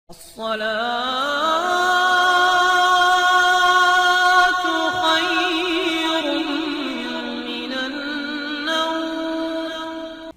الصلاة خير من النوم۔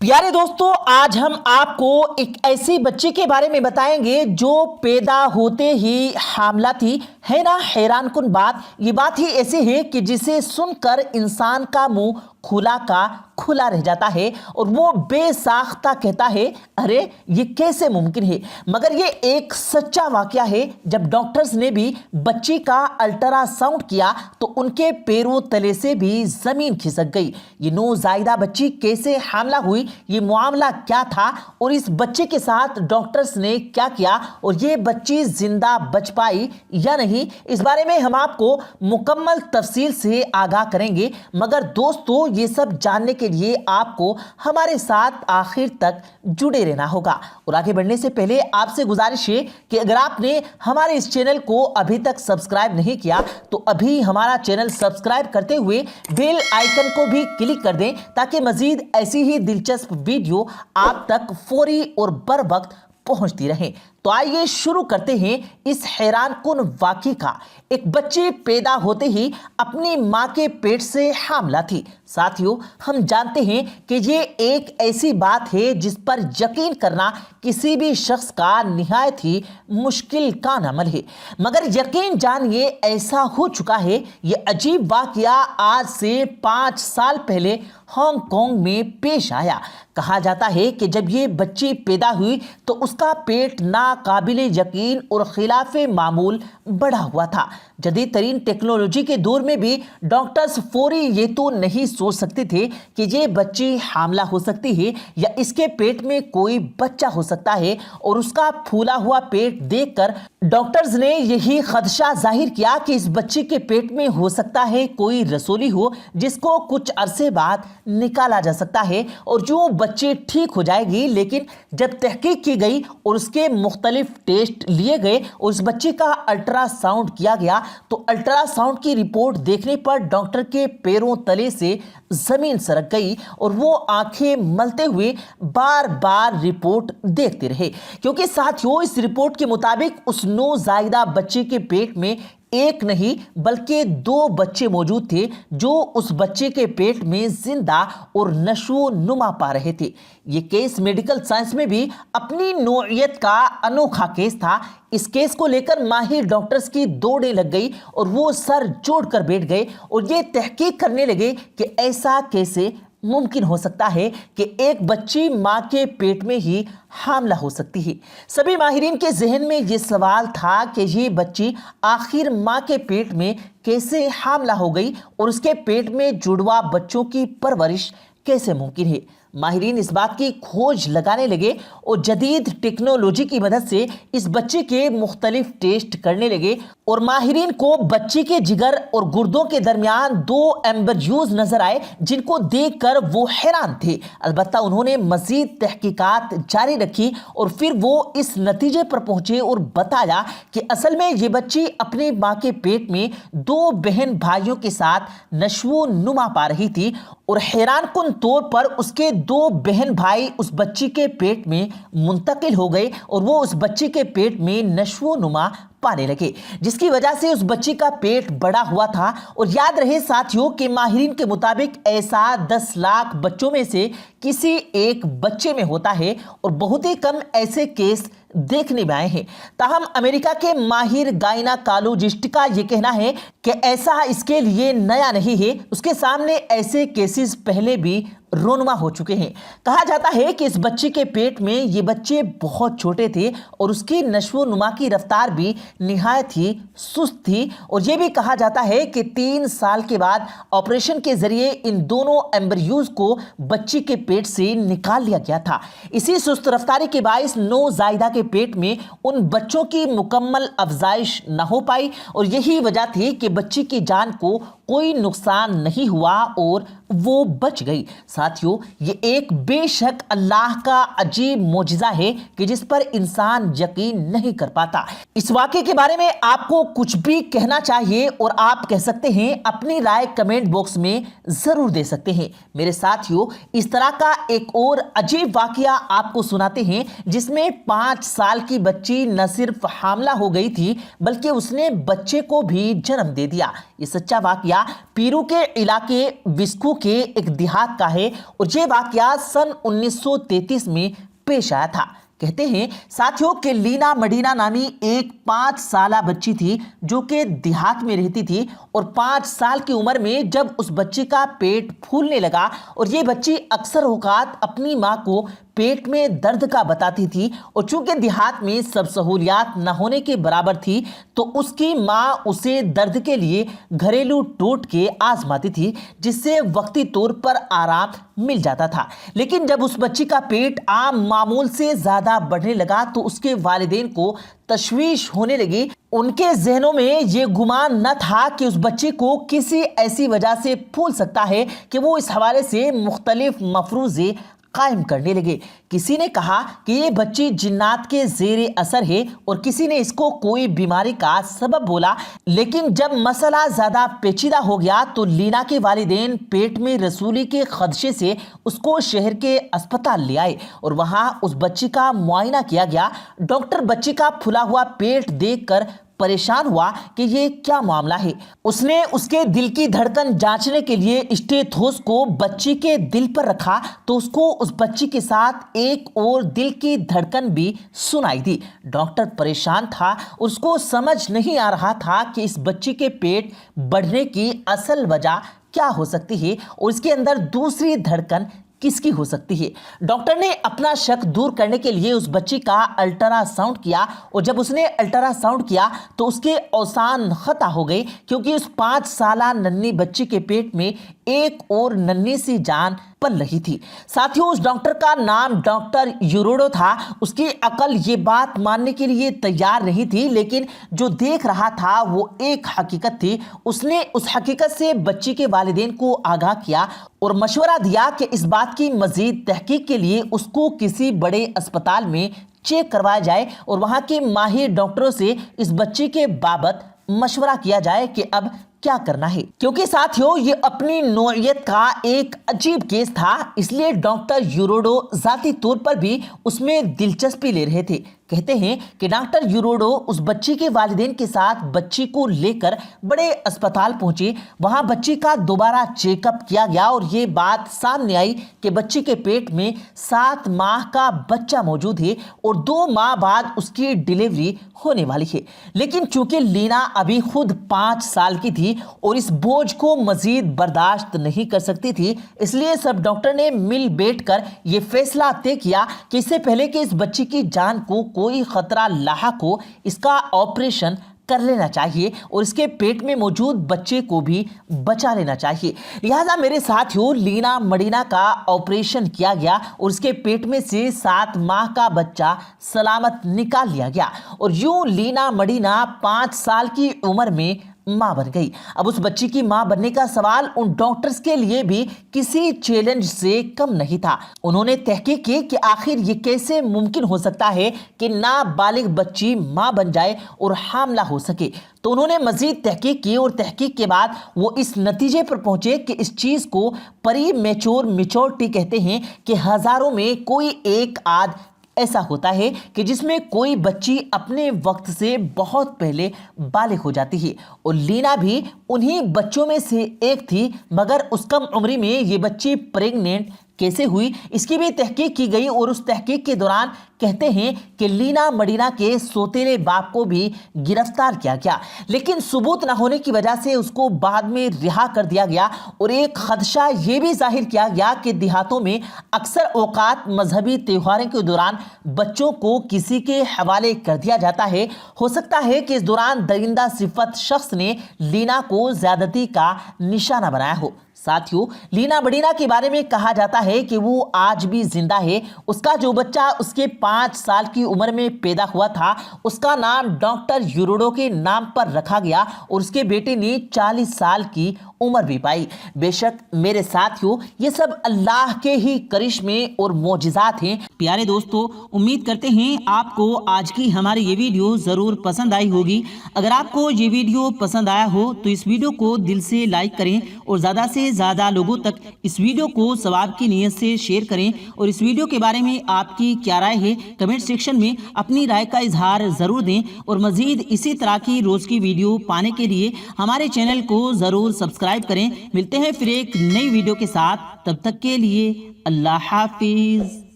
پیارے دوستو، آج ہم آپ کو ایک ایسی بچی کے بارے میں بتائیں گے جو پیدا ہوتے ہی حاملہ تھی۔ ہے نا حیران کن بات؟ یہ بات ہی ایسی ہے کہ جسے سن کر انسان کا منہ کھلا کا کھلا رہ جاتا ہے اور وہ بے ساختہ کہتا ہے ارے یہ کیسے ممکن ہے؟ مگر یہ ایک سچا واقعہ ہے۔ جب ڈاکٹرز نے بھی بچی کا الٹرا ساؤنڈ کیا تو ان کے پیروں تلے سے بھی زمین کھسک گئی۔ یہ نوزائیدہ بچی کیسے حاملہ ہوئی، یہ معاملہ کیا تھا اور اس بچے کے ساتھ ڈاکٹرز نے کیا کیا اور یہ بچی زندہ بچ پائی یا نہیں، اس بارے میں ہم آپ کو مکمل تفصیل سے آگاہ کریں گے۔ مگر دوستو، یہ سب جاننے کے لیے آپ کو ہمارے ساتھ آخر تک جڑے رہنا ہوگا۔ اور آگے بڑھنے سے پہلے آپ سے گزارش ہے کہ اگر آپ نے ہمارے اس چینل کو ابھی تک سبسکرائب نہیں کیا تو ابھی ہمارا چینل سبسکرائب کرتے ہوئے بیل آئیکن کو بھی کلک کر دیں تاکہ مزید ایسی ہی دلچسپ ویڈیو آپ تک فوری اور بر وقت پہنچتی رہیں۔ تو آئیے شروع کرتے ہیں اس حیران کن واقعے کا۔ ایک بچی پیدا ہوتے ہی اپنی ماں کے پیٹ سے حاملہ تھی۔ ساتھیوں، ہم جانتے ہیں کہ یہ ایک ایسی بات ہے جس پر یقین کرنا کسی بھی شخص کا نہایت ہی مشکل کام عمل ہے۔ مگر یقین جانیے ایسا ہو چکا ہے۔ یہ عجیب واقعہ آج سے 5 سال پہلے ہانگ کانگ میں پیش آیا۔ کہا جاتا ہے کہ جب یہ بچی پیدا ہوئی تو اس کا پیٹ ناقابل یقین اور خلاف معمول بڑھا ہوا تھا۔ جدید ترین ٹیکنالوجی کے دور میں بھی ڈاکٹرز فوری یہ تو نہیں سوچ سکتے تھے کہ یہ بچی حاملہ ہو سکتی ہے یا اس کے پیٹ میں کوئی بچہ ہو سکتا ہے، اور اس کا پھولا ہوا پیٹ دیکھ کر ڈاکٹرز نے یہی خدشہ ظاہر کیا کہ اس بچی کے پیٹ میں ہو سکتا ہے کوئی رسولی ہو جس کو کچھ عرصے بعد نکالا جا سکتا ہے اور جو بچی ٹھیک ہو جائے گی۔ لیکن جب تحقیق کی گئی اور اس کے مختلف ٹیسٹ لیے گئے اور اس بچی کا الٹرا ساؤنڈ کیا گیا تو الٹرا ساؤنڈ کی رپورٹ دیکھنے پر ڈاکٹر کے پیروں تلے سے زمین سرک گئی اور وہ آنکھیں ملتے ہوئے بار بار رپورٹ دیکھتے رہے، کیونکہ ساتھیوں اس رپورٹ کے مطابق اس نوزائیدہ بچے کے پیٹ میں ایک نہیں بلکہ 2 بچے موجود تھے جو اس بچے کے پیٹ میں زندہ اور نشو و نما پا رہے تھے۔ یہ کیس میڈیکل سائنس میں بھی اپنی نوعیت کا انوکھا کیس تھا۔ اس کیس کو لے کر ماہر ڈاکٹرز کی دوڑیں لگ گئی اور وہ سر جوڑ کر بیٹھ گئے اور یہ تحقیق کرنے لگے کہ ایسا کیسے ممکن ہو سکتا ہے کہ ایک بچی ماں کے پیٹ میں ہی حاملہ ہو سکتی ہے۔ سبھی ماہرین کے ذہن میں یہ سوال تھا کہ یہ بچی آخر ماں کے پیٹ میں کیسے حاملہ ہو گئی اور اس کے پیٹ میں جڑواں بچوں کی پرورش کیسے ممکن ہے۔ ماہرین اس بات کی کھوج لگانے لگے اور جدید ٹیکنالوجی کی مدد سے اس بچے کے مختلف ٹیسٹ کرنے لگے، اور ماہرین کو بچے کے جگر اور گردوں کے درمیان 2 ایمبریوز نظر آئے جن کو دیکھ کر وہ حیران تھے۔ البتہ انہوں نے مزید تحقیقات جاری رکھی اور پھر وہ اس نتیجے پر پہنچے اور بتایا کہ اصل میں یہ بچی اپنی ماں کے پیٹ میں 2 بہن بھائیوں کے ساتھ نشو و نما پا رہی تھی، اور حیران کن طور پر اس کے 2 بہن بھائی اس بچی کے پیٹ میں منتقل ہو گئے اور وہ اس بچی کے پیٹ میں نشو و نما پانے لگے، جس کی وجہ سے اس بچی کا پیٹ بڑا ہوا تھا۔ اور یاد رہے ساتھیوں کہ ماہرین کے مطابق ایسا 10 لاکھ بچوں میں سے کسی ایک بچے میں ہوتا ہے اور بہت ہی کم ایسے کیس دیکھنے میں آئے ہیں۔ تاہم امریکہ کے ماہر گائناکالوجسٹ کا یہ کہنا ہے کہ ایسا اس کے لیے نیا نہیں ہے، اس کے سامنے ایسے کیسز پہلے بھی رونما ہو چکے ہیں۔ کہا جاتا ہے کہ اس بچی کے پیٹ میں یہ بچے بہت چھوٹے تھے اور اس کی نشو و نما کی رفتار بھی نہایت ہی سست تھی، اور یہ بھی کہا جاتا ہے کہ 3 سال کے بعد آپریشن کے ذریعے ان دونوں ایمبریوز کو بچی کے پیٹ سے نکال لیا گیا تھا۔ اسی سست رفتاری کے باعث نوزائیدہ کے پیٹ میں ان بچوں کی مکمل افزائش نہ ہو پائی، اور یہی وجہ تھی کہ بچی کی جان کو کوئی نقصان نہیں ہوا اور وہ بچ گئی۔ ساتھیوں، یہ ایک بے شک اللہ کا عجیب معجزہ ہے کہ جس پر انسان یقین نہیں کر پاتا۔ اس واقعے کے بارے میں آپ کو کچھ بھی کہنا چاہیے اور آپ کہہ سکتے ہیں، اپنی رائے کمنٹ باکس میں ضرور دے سکتے ہیں۔ میرے ساتھیوں، اس طرح کا ایک اور عجیب واقعہ آپ کو سناتے ہیں جس میں 5 سال کی بچی نہ صرف حاملہ ہو گئی تھی بلکہ اس نے بچے کو بھی جنم دے دیا۔ یہ سچا واقعہ پیرو کے علاقے وسکو کے ایک دیہات کا ہے اور یہ واقعہ سن 1933 میں پیش آیا تھا۔ کہتے ہیں ساتھیوں کہ لینا مڈینا نامی ایک 5 سالہ بچی تھی جو کہ دیہات میں رہتی تھی، اور 5 سال کی عمر میں جب اس بچی کا پیٹ پھولنے لگا اور یہ بچی اکثر اوقات اپنی ماں کو پیٹ میں درد کا بتاتی تھی، اور چونکہ دیہات میں سب سہولیات نہ ہونے کے برابر تھی تو اس کی ماں اسے درد کے لیے گھریلو ٹوٹکے آزماتی تھی جس سے وقتی طور پر آرام مل جاتا تھا۔ لیکن جب اس بچی کا پیٹ عام معمول سے زیادہ بڑھنے لگا تو اس کے والدین کو تشویش ہونے لگی۔ ان کے ذہنوں میں یہ گمان نہ تھا کہ اس بچے کو کسی ایسی وجہ سے پھول سکتا ہے کہ وہ اس حوالے سے مختلف مفروضے قائم کرنے لگے۔ کسی نے کہا کہ یہ بچی جنات کے زیر اثر ہے اور کسی نے اس کو کوئی بیماری کا سبب بولا۔ لیکن جب مسئلہ زیادہ پیچیدہ ہو گیا تو لینا کے والدین پیٹ میں رسولی کے خدشے سے اس کو شہر کے اسپتال لے آئے اور وہاں اس بچی کا معائنہ کیا گیا۔ ڈاکٹر بچی کا پھلا ہوا پیٹ دیکھ کر پریشان ہوا کہ یہ کیا معاملہ ہے۔ اس نے اس کے دل کی دھڑکن جانچنے کے لیے اسٹیتھوس کو بچی کے دل پر رکھا تو اس کو اس بچی کے ساتھ ایک اور دل کی دھڑکن بھی سنائی دی۔ ڈاکٹر پریشان تھا، اس کو سمجھ نہیں آ رہا تھا کہ اس بچی کے پیٹ بڑھنے کی اصل وجہ کیا ہو سکتی ہے اور اس کے اندر دوسری دھڑکن کس کی ہو سکتی ہے۔ ڈاکٹر نے اپنا شک دور کرنے کے لیے اس بچی کا الٹرا ساؤنڈ کیا اور جب اس نے الٹرا ساؤنڈ کیا تو اس کے اوزان خطا ہو گئی کیونکہ اس 5 سالہ ننھی بچی کے پیٹ میں ایک اور ننھی سی جان پل رہی تھی۔ ساتھیوں، اس ڈاکٹر کا نام ڈاکٹر یوروڈو تھا۔ اس کی عقل یہ بات ماننے کے لیے تیار نہیں تھی، لیکن جو دیکھ رہا تھا وہ ایک حقیقت تھی۔ اس نے اس حقیقت سے بچی کے والدین کو آگاہ کیا اور مشورہ دیا کہ اس بات کی مزید تحقیق کے لیے اس کو کسی بڑے اسپتال میں چیک کروایا جائے اور وہاں کے ماہر ڈاکٹروں سے اس بچی کے بابت مشورہ کیا جائے کہ اب کیا کرنا ہے۔ کیونکہ ساتھیوں، یہ اپنی نوعیت کا ایک عجیب کیس تھا، اس لیے ڈاکٹر یوروڈو ذاتی طور پر بھی اس میں دلچسپی لے رہے تھے۔ کہتے ہیں کہ ڈاکٹر یوروڈو اس بچی کے والدین کے ساتھ بچی کو لے کر بڑے اسپتال پہنچے۔ وہاں بچی کا دوبارہ چیک اپ کیا گیا اور یہ بات سامنے آئی کہ بچی کے پیٹ میں 7 ماہ کا بچہ موجود ہے اور 2 ماہ بعد اس کی ڈیلیوری ہونے والی ہے۔ لیکن چونکہ لینا ابھی خود 5 سال کی تھی اور اس بوجھ کو مزید برداشت نہیں کر سکتی تھی، اس لیے سب ڈاکٹر نے مل بیٹھ کر یہ فیصلہ طے کیا کہ اس سے پہلے کہ اس بچی کی جان کو کوئی خطرہ لاحق ہو، اس کا آپریشن کر لینا چاہیے اور اس کے پیٹ میں موجود بچے کو بھی بچا لینا چاہیے۔ لہٰذا میرے ساتھیوں، لینا مڈینا کا آپریشن کیا گیا اور اس کے پیٹ میں سے 7 ماہ کا بچہ سلامت نکال لیا گیا اور یوں لینا مڈینا 5 سال کی عمر میں ماں بن گئی۔ اب اس بچی کی ماں بننے کا سوال ان ڈاکٹرز کے لیے بھی کسی چیلنج سے کم نہیں تھا۔ انہوں نے تحقیق کی کہ آخر یہ کیسے ممکن ہو سکتا ہے کہ نابالغ بچی ماں بن جائے اور حاملہ ہو سکے۔ تو انہوں نے مزید تحقیق کی اور تحقیق کے بعد وہ اس نتیجے پر پہنچے کہ اس چیز کو پری میچور میچورٹی کہتے ہیں کہ ہزاروں میں کوئی ایک آدھ ایسا ہوتا ہے کہ جس میں کوئی بچی اپنے وقت سے بہت پہلے بالغ ہو جاتی ہے، اور لینا بھی انہی بچوں میں سے ایک تھی۔ مگر اس کم عمری میں یہ بچی پریگننٹ کیسے ہوئی، اس کی بھی تحقیق کی گئی اور اس تحقیق کے دوران کہتے ہیں کہ لینا مڈینا کے سوتیلے باپ کو بھی گرفتار کیا گیا، لیکن ثبوت نہ ہونے کی وجہ سے اس کو بعد میں رہا کر دیا گیا۔ اور ایک خدشہ یہ بھی ظاہر کیا گیا کہ دیہاتوں میں اکثر اوقات مذہبی تہواروں کے دوران بچوں کو کسی کے حوالے کر دیا جاتا ہے۔ ہو سکتا ہے کہ اس دوران درندہ صفت شخص نے لینا کو زیادتی کا نشانہ بنایا ہو۔ ساتھیوں، لینا مڈینا کے بارے میں کہا جاتا ہے کہ وہ آج بھی زندہ ہے۔ اس کا جو بچہ اس کے 5 سال کی عمر میں پیدا ہوا تھا، اس کا نام ڈاکٹر یوروڈو کے نام پر رکھا گیا اور اس کے بیٹے نے 40 سال کی عمر بھی پائی۔ بے شک میرے ساتھیوں، یہ سب اللہ کے ہی کرشمے اور معجزات ہیں۔ پیارے دوستو، امید کرتے ہیں آپ کو آج کی ہماری یہ ویڈیو ضرور پسند آئی ہوگی۔ اگر آپ کو یہ ویڈیو پسند آیا ہو تو اس ویڈیو کو دل سے لائک کریں اور زیادہ سے زیادہ لوگوں تک اس ویڈیو کو ثواب کی نیت سے شیئر کریں، اور اس ویڈیو کے بارے میں آپ کی کیا رائے ہے کمنٹ سیکشن میں اپنی رائے کا اظہار ضرور دیں، اور مزید اسی طرح کی روز کی ویڈیو پانے کے لیے ہمارے چینل کو ضرور سبسکرائب کریں۔ ملتے ہیں پھر ایک نئی ویڈیو کے ساتھ، تب تک کے لیے اللہ حافظ۔